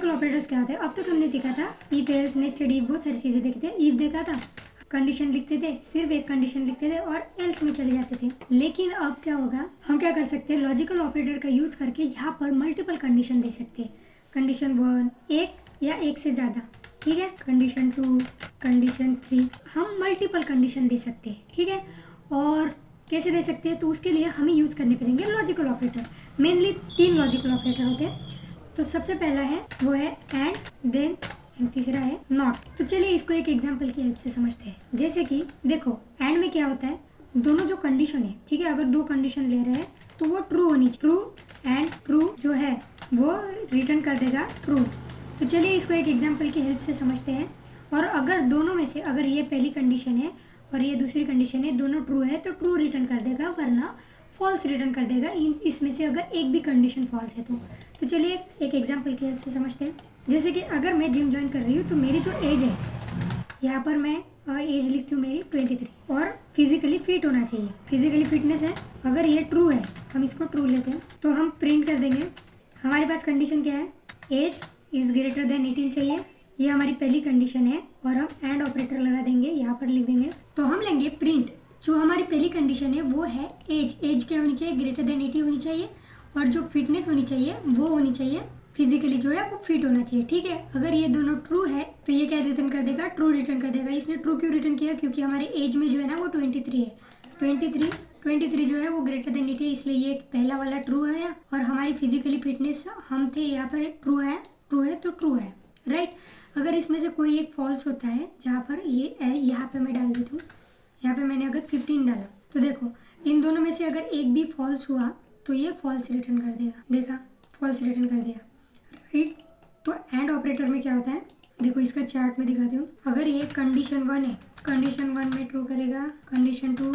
Logical operators क्या होते हैं? अब तक हमने देखा था इफ एल्स नेस्टेड इफ, बहुत सारी चीजें देखते थे। इफ देखा था, कंडीशन लिखते थे, सिर्फ एक कंडीशन लिखते थे और एल्स में चले जाते थे। लेकिन अब क्या होगा, हम क्या कर सकते हैं, लॉजिकल ऑपरेटर का यूज करके यहाँ पर मल्टीपल कंडीशन दे सकते हैं। कंडीशन 1 एक या एक से ज्यादा, ठीक है, कंडीशन 2, कंडीशन 3, हम मल्टीपल कंडीशन दे सकते हैं, ठीक है। और कैसे दे सकते हैं, तो उसके लिए हमें यूज करने पड़ेंगे logical operator. Mainly 3 logical operator होते हैं। तो सबसे पहला है वो है एंड, देन तीसरा है नॉट। तो चलिए इसको एक एग्जांपल की हेल्प से समझते हैं। जैसे कि देखो, एंड में क्या होता है, दोनों जो कंडीशन है, ठीक है, अगर 2 कंडीशन ले रहे हैं तो वो ट्रू होनी चाहिए। ट्रू एंड ट्रू जो है वो रिटर्न कर देगा ट्रू। तो चलिए इसको एक एग्जांपल की हेल्प से समझते हैं। और अगर दोनों में से, अगर ये पहली कंडीशन है और ये दूसरी कंडीशन है, दोनों ट्रू है तो ट्रू रिटर्न कर देगा, वरना फॉल्स रिटर्न कर देगा इसमें से अगर एक भी कंडीशन फॉल्स है तो चलिए एक एग्जांपल की हेल्प से समझते हैं। जैसे कि अगर मैं जिम ज्वाइन कर रही हूँ तो मेरी जो एज है, यहाँ पर मैं एज लिखती हूँ मेरी 23 और फिजिकली फिट होना चाहिए। फिजिकली फिटनेस है, अगर ये ट्रू है, हम इसको ट्रू लेते हैं तो हम प्रिंट कर देंगे। हमारे पास कंडीशन क्या है, एज इज ग्रेटर देन 18 चाहिए, ये हमारी पहली कंडीशन है। और हम एंड ऑपरेटर लगा देंगे, यहाँ पर लिख देंगे। तो हम लेंगे प्रिंट, जो हमारी पहली कंडीशन है वो है एज। एज क्या होनी चाहिए, ग्रेटर देन 18 होनी चाहिए। और जो फिटनेस होनी चाहिए वो होनी चाहिए, फिजिकली जो है वो फिट होना चाहिए, ठीक है। अगर ये दोनों ट्रू है तो ये क्या रिटर्न कर देगा, ट्रू रिटर्न कर देगा। इसने ट्रू क्यों रिटर्न किया, क्योंकि हमारे एज में जो है ना वो 23 है। 23 जो है वो ग्रेटर देन 18 है, इसलिए ये पहला वाला ट्रू है। और हमारी फिजिकली फिटनेस हम थे यहाँ पर ट्रू है तो ट्रू है, राइट। अगर इसमें से कोई एक फॉल्स होता है, जहाँ पर ये यहाँ पे मैं डाल देती हूँ, यहाँ पे मैंने अगर 15 डाला तो देखो इन दोनों में से अगर एक भी फॉल्स हुआ तो ये फॉल्स रिटर्न कर देगा। देखा, फॉल्स रिटर्न कर दिया, राइट। तो एंड ऑपरेटर में क्या होता है, देखो इसका चार्ट में दिखाती हूँ। अगर ये कंडीशन 1 है, कंडीशन 1 में ट्रू करेगा, कंडीशन 2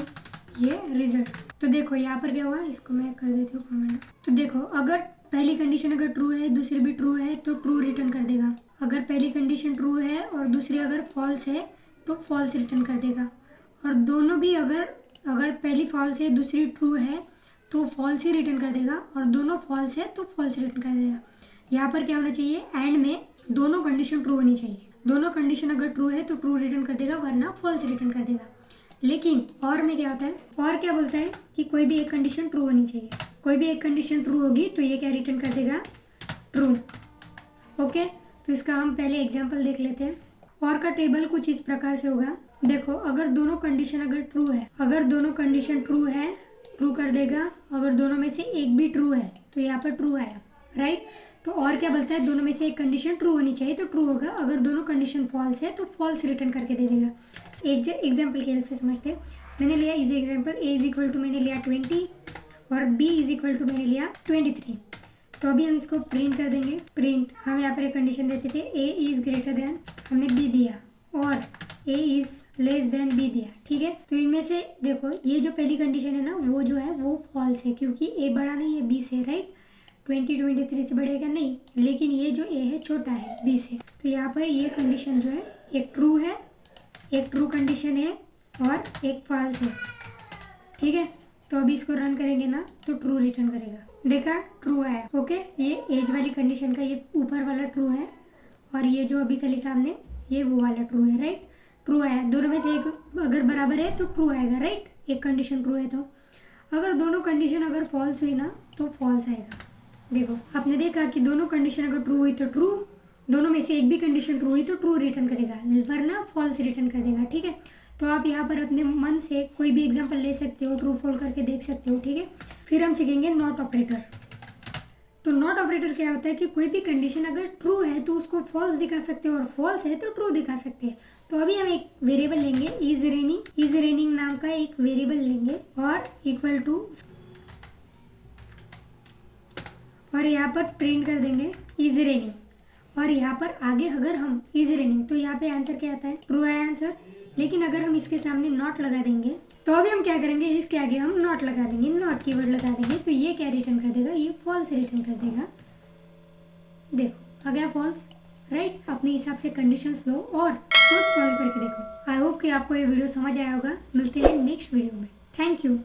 ये रिजल्ट। तो देखो यहाँ पर क्या हुआ, इसको मैं कर देती हूँ कमेंट। तो देखो अगर पहली कंडीशन अगर ट्रू है, दूसरी भी ट्रू है तो ट्रू रिटर्न कर देगा। अगर पहली कंडीशन ट्रू है और दूसरी अगर फॉल्स है तो फॉल्स रिटर्न कर देगा। और दोनों भी अगर पहली फॉल्स है दूसरी ट्रू है तो फॉल्स ही रिटर्न कर देगा, और दोनों फॉल्स है तो फॉल्स रिटर्न कर देगा। यहाँ पर क्या होना चाहिए, एंड में दोनों कंडीशन ट्रू होनी चाहिए। दोनों कंडीशन अगर ट्रू है तो ट्रू रिटर्न कर देगा, वरना फॉल्स रिटर्न कर देगा। लेकिन और में क्या होता है, और क्या बोलता है कि कोई भी एक कंडीशन ट्रू होनी चाहिए। कोई भी एक कंडीशन ट्रू होगी तो ये क्या रिटर्न कर देगा, ट्रू। ओके, तो इसका हम पहले एग्जाम्पल देख लेते हैं। और का टेबल कुछ इस प्रकार से होगा। देखो अगर दोनों कंडीशन अगर ट्रू है, अगर दोनों कंडीशन ट्रू है ट्रू कर देगा। अगर दोनों में से एक भी ट्रू है तो यहाँ पर ट्रू आया, राइट। तो और क्या बोलता है, दोनों में से एक कंडीशन ट्रू होनी चाहिए तो ट्रू होगा। अगर दोनों कंडीशन फॉल्स है तो फॉल्स रिटर्न करके दे देगा। एक एग्जाम्पल की हेल्प से समझते हैं। मैंने लिया is example, A is equal to मैंने लिया 20 और बी इज इक्वल टू मैंने लिया 23। तो अभी हम इसको प्रिंट कर देंगे। प्रिंट, हम यहाँ पर एक कंडीशन देते थे, ए इज ग्रेटर देन, हमने बी दिया, और ए इज लेस देन बी दिया, ठीक है। तो इनमें से देखो ये जो पहली कंडीशन है ना वो जो है वो फॉल्स है, क्योंकि ए बड़ा नहीं है बी से, राइट। 23 से बढ़ेगा नहीं, लेकिन ये जो ए है छोटा है बी से। तो यहाँ पर ये कंडीशन जो है एक ट्रू है, एक ट्रू कंडीशन है और एक फॉल्स है, ठीक है। तो अभी इसको रन करेंगे ना तो ट्रू रिटर्न करेगा। देखा, ट्रू आया। ओके, ये एज वाली कंडीशन का ये ऊपर वाला ट्रू है और ये जो अभी का लिखा हमने ये वो वाला ट्रू है, राइट। ट्रू आया। दोनों में से एक अगर बराबर है तो ट्रू आएगा, राइट। एक कंडीशन ट्रू है तो अगर दोनों कंडीशन अगर फॉल्स हुई ना तो फॉल्स आएगा। देखो आपने देखा कि दोनों कंडीशन अगर ट्रू हुई तो ट्रू, दोनों में से एक भी कंडीशन ट्रू हुई तो ट्रू रिटर्न करेगा, वरना फॉल्स रिटर्न कर देगा, ठीक है। तो आप यहाँ पर अपने मन से कोई भी एग्जांपल ले सकते हो, ट्रू फॉल करके देख सकते हो, ठीक है। फिर हम सीखेंगे नॉट ऑपरेटर। तो नॉट ऑपरेटर क्या होता है कि कोई भी कंडीशन अगर ट्रू है तो उसको फॉल्स दिखा सकते हो और फॉल्स है तो ट्रू दिखा सकते हैं। तो अभी हम एक वेरिएबल लेंगे, इज रेनिंग नाम का एक वेरिएबल लेंगे और इक्वल टू, और यहाँ पर प्रिंट कर देंगे इज रेनिंग। और यहाँ पर आगे अगर हम इज रेनिंग तो यहाँ पे आंसर क्या आता है, ट्रू आया आंसर। लेकिन अगर हम इसके सामने नॉट लगा देंगे तो अभी हम क्या करेंगे, इसके आगे हम नॉट लगा देंगे, नॉट कीवर्ड लगा देंगे, तो ये क्या रिटर्न कर देगा, ये फॉल्स रिटर्न कर देगा। देखो आ गया फॉल्स, राइट। अपने हिसाब से कंडीशंस लो और उसको सॉल्व करके देखो। आई होप कि आपको ये वीडियो समझ आया होगा। मिलते हैं नेक्स्ट वीडियो में। Thank you.